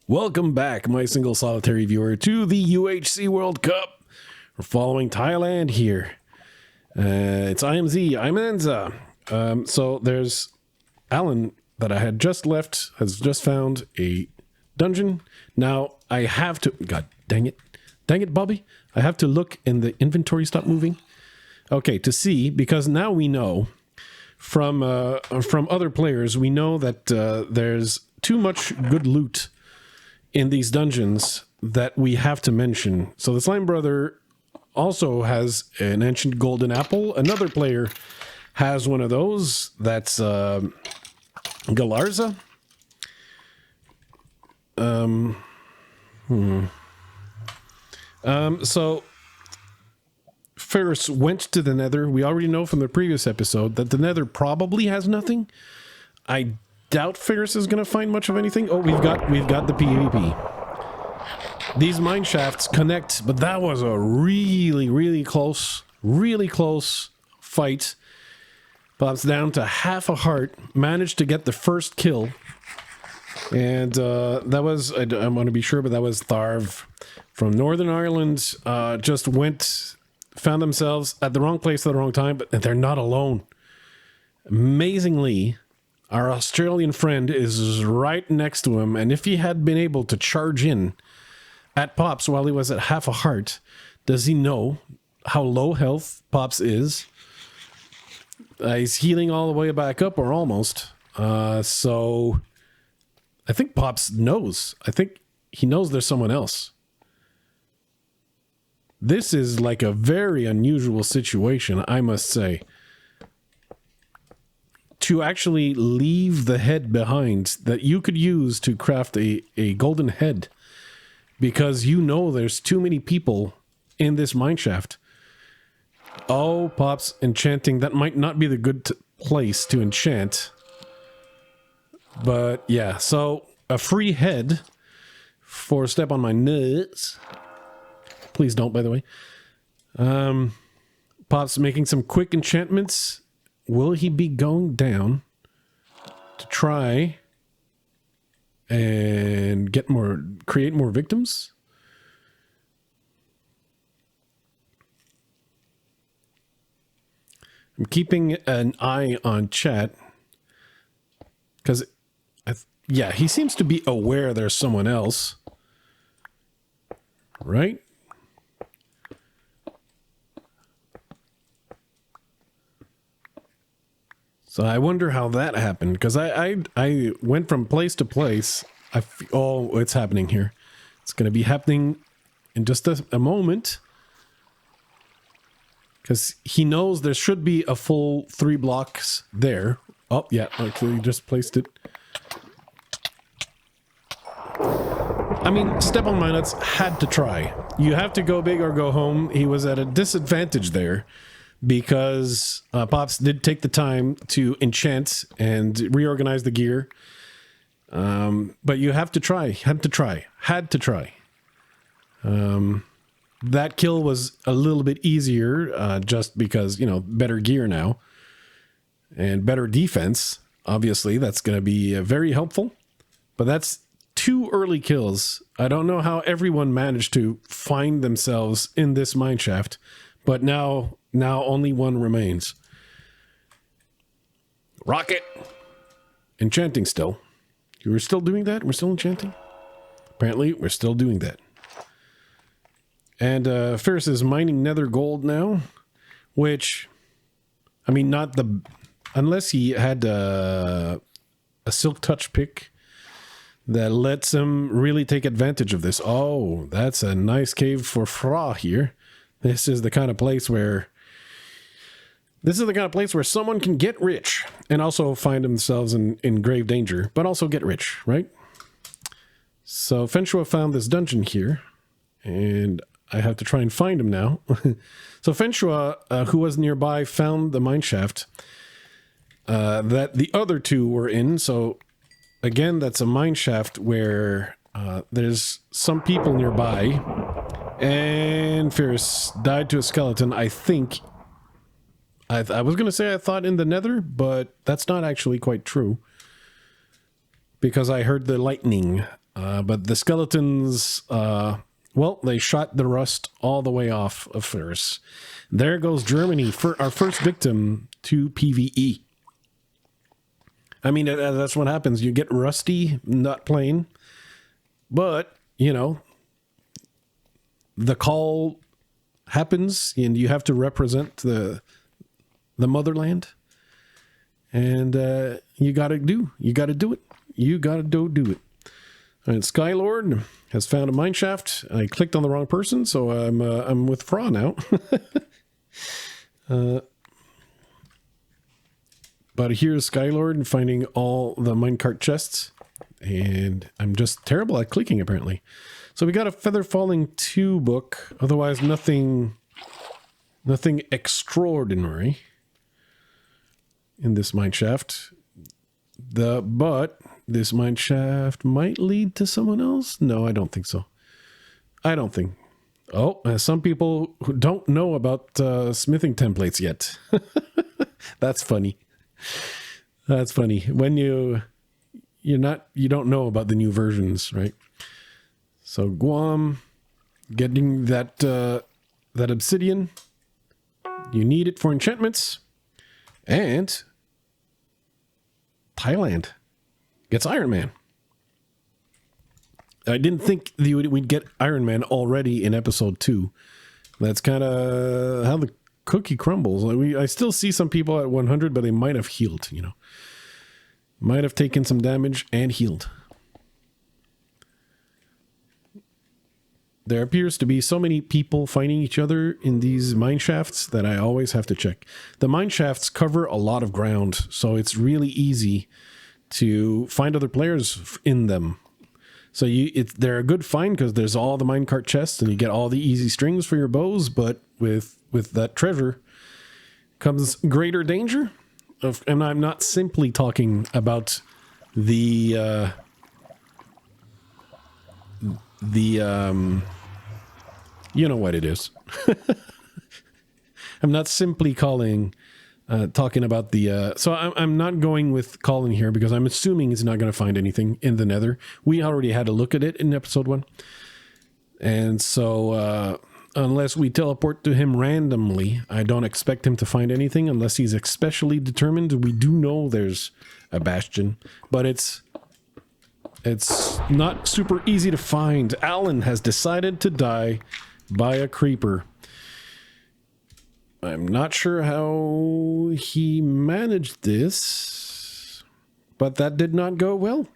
Welcome back, my single solitary viewer, to the UHC World Cup. We're following Thailand here. It's IMZ, I'm Enza. So there's Alan that I had just left, has just found a dungeon. Now I have to, God dang it, Bobby. I have to look in the inventory, stop moving. Okay, to see, because now we know from other players, we know that there's too much good loot in these dungeons that we have to mention. So the Slime Brother also has an ancient golden apple. Another player has one of those. That's Galarza. So Ferris went to the nether. We already know from the previous episode that the nether probably has nothing. I doubt Ferris is going to find much of anything. Oh, we've got the PvP. These mine shafts connect, but that was a really close fight. Bob's down to half a heart, managed to get the first kill. And that was, I want to be sure, but that was Tharv from Northern Ireland. Just found themselves at the wrong place at the wrong time, but they're not alone. Amazingly, our Australian friend is right next to him, and if he had been able to charge in at Pops while he was at half a heart, does he know how low health Pops is? He's healing all the way back up, or almost. So I think Pops knows. I think he knows there's someone else. This is like a very unusual situation, I must say. To actually leave the head behind that you could use to craft a golden head, because you know there's too many people in this mineshaft. Oh, Pops, enchanting. That might not be the good place to enchant. But yeah, so a free head for Step on My Nuts. Please don't, by the way. Pops making some quick enchantments. Will he be going down to try and create more victims? I'm keeping an eye on chat because, yeah, he seems to be aware there's someone else, right? So I wonder how that happened, because I went from place to place. Oh, it's happening here. It's going to be happening in just a moment. Because he knows there should be a full 3 blocks there. Oh, yeah, okay, he just placed it. I mean, Step on My Nuts had to try. You have to go big or go home. He was at a disadvantage there, because Pops did take the time to enchant and reorganize the gear. But you have to try. Had to try. That kill was a little bit easier, just because, you know, better gear now. And better defense. Obviously, that's going to be very helpful. But that's 2 early kills. I don't know how everyone managed to find themselves in this mineshaft. But now only one remains. Rocket! Enchanting still. You were still doing that? We're still enchanting? Apparently, we're still doing that. And Ferris is mining nether gold now. Which, I mean, unless he had a silk touch pick that lets him really take advantage of this. Oh, that's a nice cave for Fra here. This is the kind of place where someone can get rich and also find themselves in grave danger, but also get rich, right? So Fenshua found this dungeon here, and I have to try and find him now. So Fenshua, who was nearby, found the mineshaft that the other 2 were in. So again, that's a mineshaft where there's some people nearby. And Ferris died to a skeleton, I think. I was going to say I thought in the nether, but that's not actually quite true. Because I heard the lightning But the skeletons, well, they shot the rust all the way off of Ferris. There goes Germany for our first victim to PvE. I mean, that's what happens. You get rusty, not playing. But, you know, the call happens and you have to represent the motherland. And you got to do it. You got to do it. All right, Skylord has found a mineshaft. I clicked on the wrong person, so I'm with Fra now. But here's Skylord finding all the minecart chests, and I'm just terrible at clicking apparently. So we got a Feather Falling 2 book. Otherwise, nothing extraordinary in this mineshaft. But this mineshaft might lead to someone else. No, I don't think so. I don't think. Oh, some people who don't know about smithing templates yet. That's funny. That's funny. When you don't know about the new versions, right? So Guam, getting that obsidian. You need it for enchantments. And Thailand gets Iron Man. I didn't think we'd get Iron Man already in episode 2. That's kind of how the cookie crumbles. I still see some people at 100, but they might have healed, you know. Might have taken some damage and healed. There appears to be so many people fighting each other in these mine shafts that I always have to check. The mine shafts cover a lot of ground, so it's really easy to find other players in them. So they're a good find because there's all the minecart chests and you get all the easy strings for your bows, but with that treasure comes greater danger. And I'm not simply talking about the you know what it is. I'm not simply talking about the so I'm not going with Colin here because I'm assuming he's not going to find anything in the nether. We already had a look at it in episode 1. And so unless we teleport to him randomly, I don't expect him to find anything unless he's especially determined. We do know there's a bastion, but it's not super easy to find. Alan has decided to die by a creeper. I'm not sure how he managed this, but that did not go well.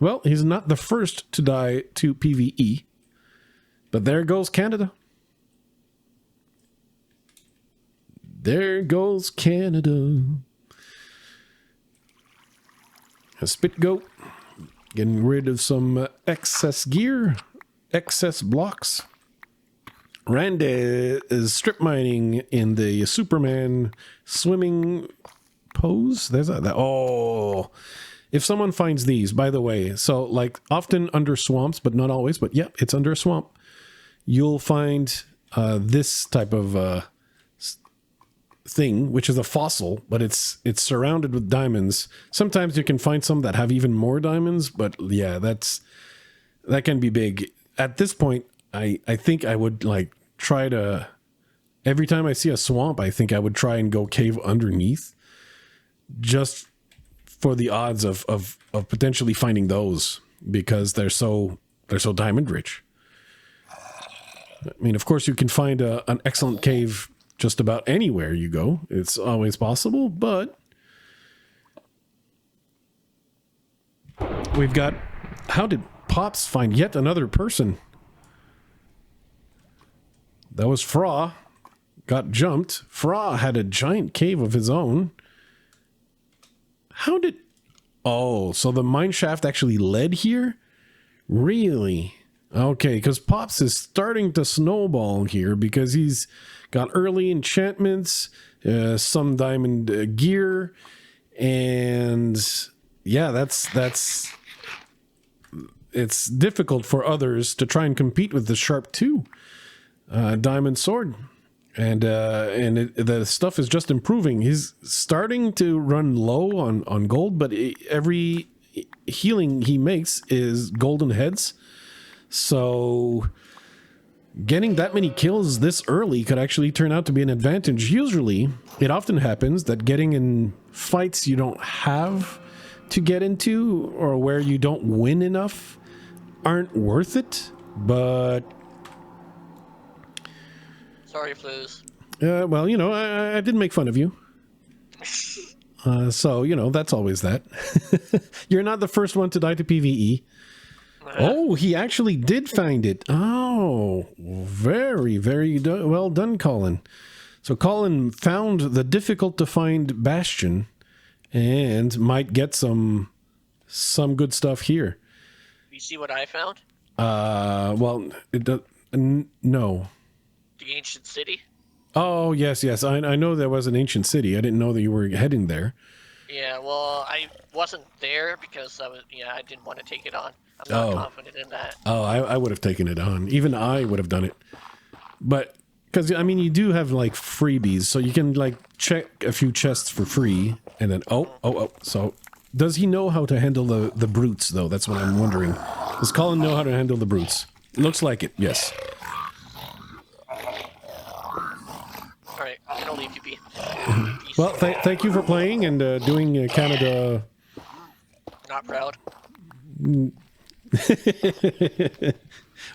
Well, he's not the first to die to PvE, but there goes Canada. There goes Canada. A spit goat, getting rid of some excess gear, excess blocks. Randy is strip mining in the Superman swimming pose. There's that. Oh, if someone finds these, by the way, so like often under swamps, but not always, but yeah, it's under a swamp. You'll find this type of thing, which is a fossil, but it's surrounded with diamonds. Sometimes you can find some that have even more diamonds, but yeah, that can be big. At this point, I think I would like try to, every time I see a swamp, I think I would try and go cave underneath just for the odds of potentially finding those because they're so diamond rich. I mean, of course you can find an excellent cave just about anywhere you go. It's always possible, but we've got, how did Pops find yet another person? That was Fra. Got jumped. Fra had a giant cave of his own. How did... Oh, so the mine shaft actually led here? Really? Okay, because Pops is starting to snowball here because he's got early enchantments, some diamond gear, and yeah, that's... It's difficult for others to try and compete with the Sharp 2. Diamond sword, and the stuff is just improving. He's starting to run low on gold, but every healing he makes is golden heads. So getting that many kills this early could actually turn out to be an advantage. Usually, it often happens that getting in fights you don't have to get into, or where you don't win enough, aren't worth it. But sorry, Flues. well, you know, I did make fun of you. So, you know, that's always that. You're not the first one to die to PvE. Oh, he actually did find it. Oh, very, very well done, Colin. So Colin found the difficult to find bastion and might get some good stuff here. You see what I found? Well, no. The ancient city? Oh, yes. I know there was an ancient city. I didn't know that you were heading there. Yeah, well, I wasn't there because I didn't want to take it on. I'm not confident in that. Oh, I would have taken it on. Even I would have done it. But, because, I mean, you do have, like, freebies, so you can, like, check a few chests for free, and then, so, does he know how to handle the brutes, though? That's what I'm wondering. Does Colin know how to handle the brutes? Looks like it, yes. Alright, I'm gonna leave you be. Well, thank you for playing and doing Canada... Not proud.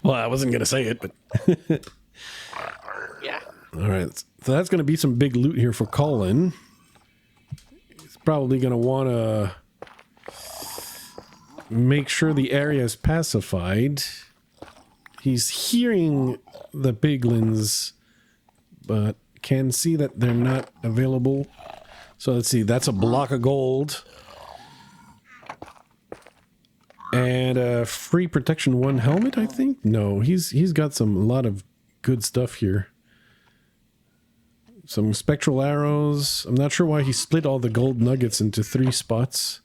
Well, I wasn't going to say it, but... Yeah. Alright, so that's going to be some big loot here for Colin. He's probably going to want to make sure the area is pacified. He's hearing the piglins, but can see that they're not available. So let's see, that's a block of gold. And a free protection 1 helmet, I think? No, he's got a lot of good stuff here. Some spectral arrows. I'm not sure why he split all the gold nuggets into 3 spots.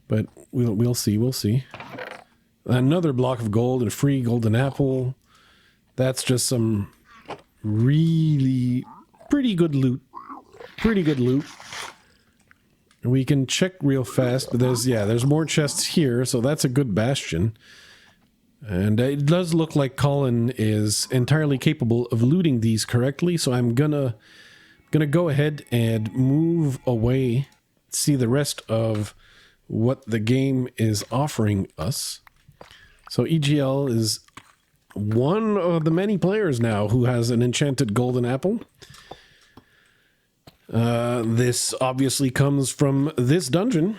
But we'll see. Another block of gold and a free golden apple. That's just some really pretty good loot. We can check real fast, but there's more chests here, so that's a good bastion. And it does look like Colin is entirely capable of looting these correctly, so I'm gonna go ahead and move away, see the rest of what the game is offering us. So EGL is one of the many players now who has an enchanted golden apple. This obviously comes from this dungeon.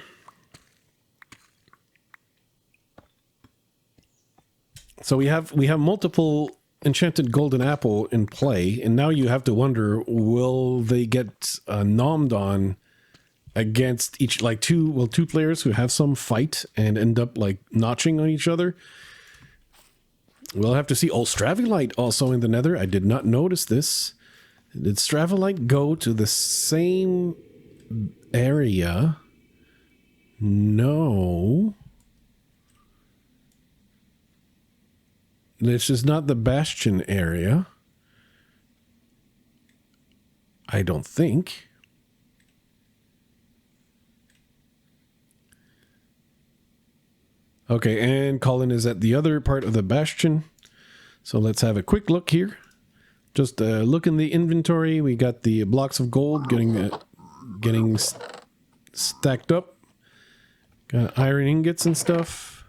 So we have multiple enchanted golden apple in play, and now you have to wonder, will they get nommed on against each, like two players who have some fight and end up like notching on each other? We'll have to see. Oh, Stravulite also in the nether. I did not notice this. Did Stravulite go to the same area? No. This is not the Bastion area. I don't think. Okay, and Colin is at the other part of the Bastion. So let's have a quick look here. Just look in the inventory. We got the blocks of gold getting stacked up. Got iron ingots and stuff.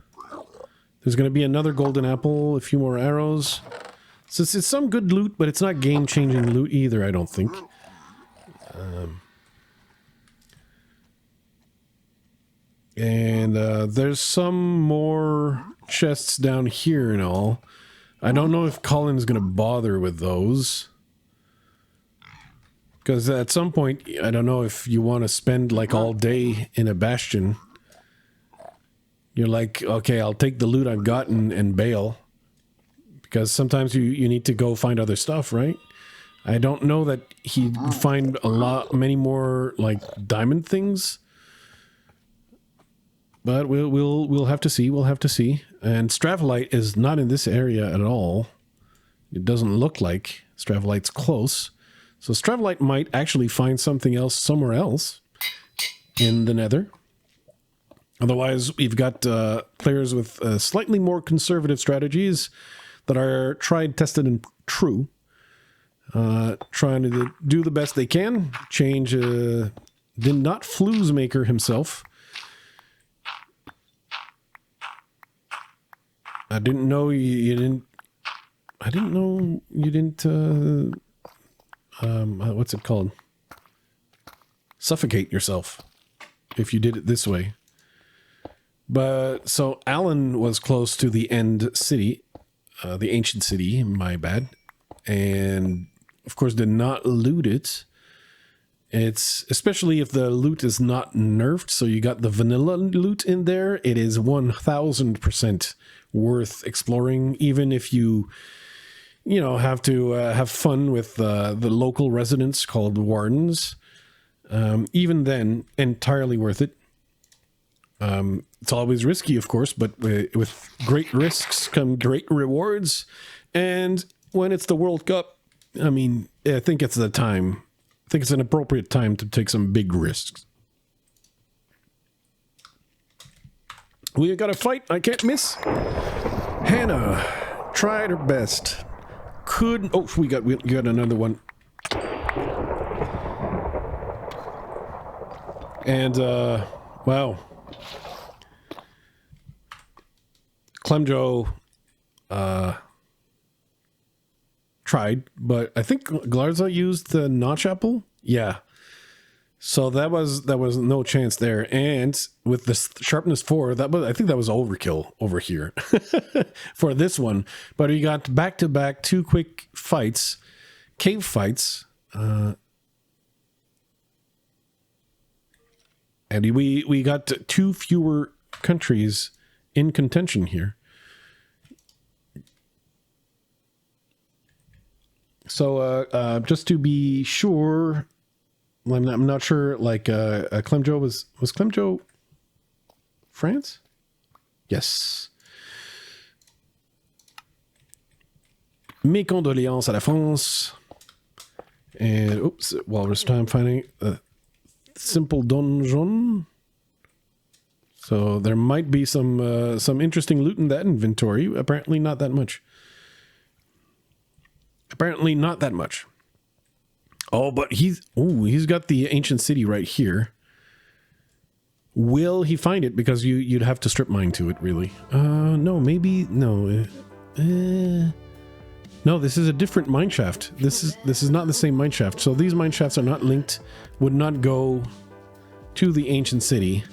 There's going to be another golden apple, a few more arrows. So it's some good loot, but it's not game-changing loot either, I don't think. And there's some more chests down here and all. I don't know if Colin's going to bother with those. Because at some point, I don't know if you want to spend like all day in a bastion. You're like, okay, I'll take the loot I've gotten and bail. Because sometimes you need to go find other stuff, right? I don't know that he'd find many more like diamond things. But we'll have to see. We'll have to see. And Stravulite is not in this area at all. It doesn't look like Stravulite's close. So Stravulite might actually find something else somewhere else in the nether. Otherwise, we've got players with slightly more conservative strategies that are tried, tested, and true. Trying to do the best they can. Change did not Floozemaker himself. I didn't know you didn't. I didn't know you didn't. What's it called? Suffocate yourself if you did it this way. But so Alan was close to the end city, the ancient city. My bad, and of course did not loot it. It's especially if the loot is not nerfed. So you got the vanilla loot in there. It is 1000% worth exploring, even if you have to have fun with the local residents called wardens. Even then, entirely worth it. It's always risky, of course, but with great risks come great rewards. And when it's the World Cup, I mean, I think it's the time. I think it's an appropriate time to take some big risks. We got a fight I can't miss. Hannah tried her best. We got another one. And wow. Clemjo tried, but I think Glarza used the notch apple. Yeah. So that was no chance there. And with the sharpness 4, I think that was overkill over here for this one. But we got back-to-back 2 quick fights, cave fights. And we got 2 fewer countries in contention here. So just to be sure, I'm not sure. Like Clemjo was Clemjo France? Yes. Mes condoléances à la France. And oops, WalrusTime finding a simple donjon. So there might be some interesting loot in that inventory. Apparently not that much. Oh, but he's got the ancient city right here. Will he find it? Because you'd have to strip mine to it, really. No, maybe no. No, this is a different mineshaft. This is not the same mineshaft. So these mineshafts are not linked. Would not go to the ancient city.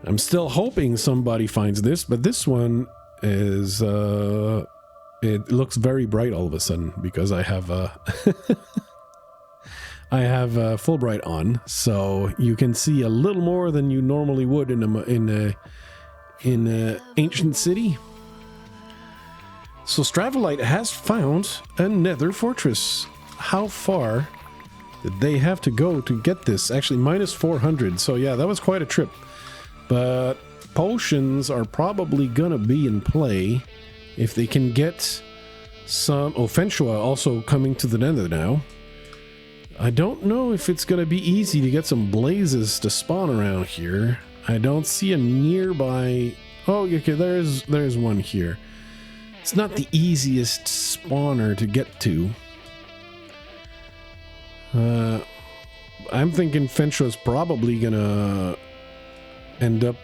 I'm still hoping somebody finds this, but this one is it looks very bright all of a sudden because I have I have Fulbright on, so you can see a little more than you normally would in a ancient city. So Stravolite has found a nether fortress. How far did they have to go to get this? Actually, minus 400. So yeah, that was quite a trip. But potions are probably gonna be in play if they can get some. Oh, Fenshua also coming to the nether now. I don't know if it's gonna be easy to get some blazes to spawn around here. I don't see a nearby. Oh, okay, there's one here. It's not the easiest spawner to get to. I'm thinking Fenshua's probably gonna end up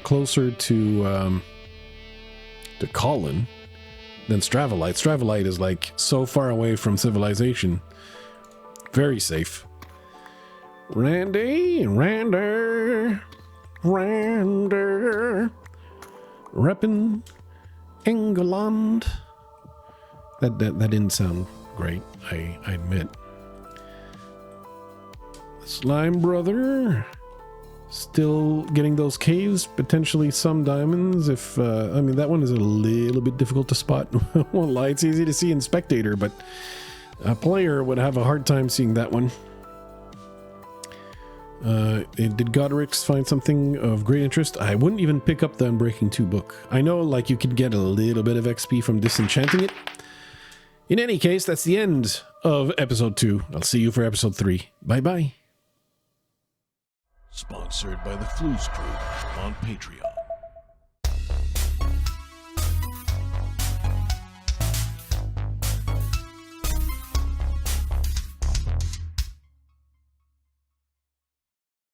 closer to Colin than Stravolite. Stravolite is like so far away from civilization. Very safe. Rander. Reppin' England. That didn't sound great, I admit. Slime Brother. Still getting those caves, potentially some diamonds. If I mean, that one is a little bit difficult to spot. Won't lie, it's easy to see in Spectator, but a player would have a hard time seeing that one. Did Godrix find something of great interest? I wouldn't even pick up the Unbreaking 2 book. I know, like, you could get a little bit of XP from disenchanting it. In any case, that's the end of episode 2. I'll see you for episode 3. Bye-bye. Sponsored by the Flues Crew on Patreon.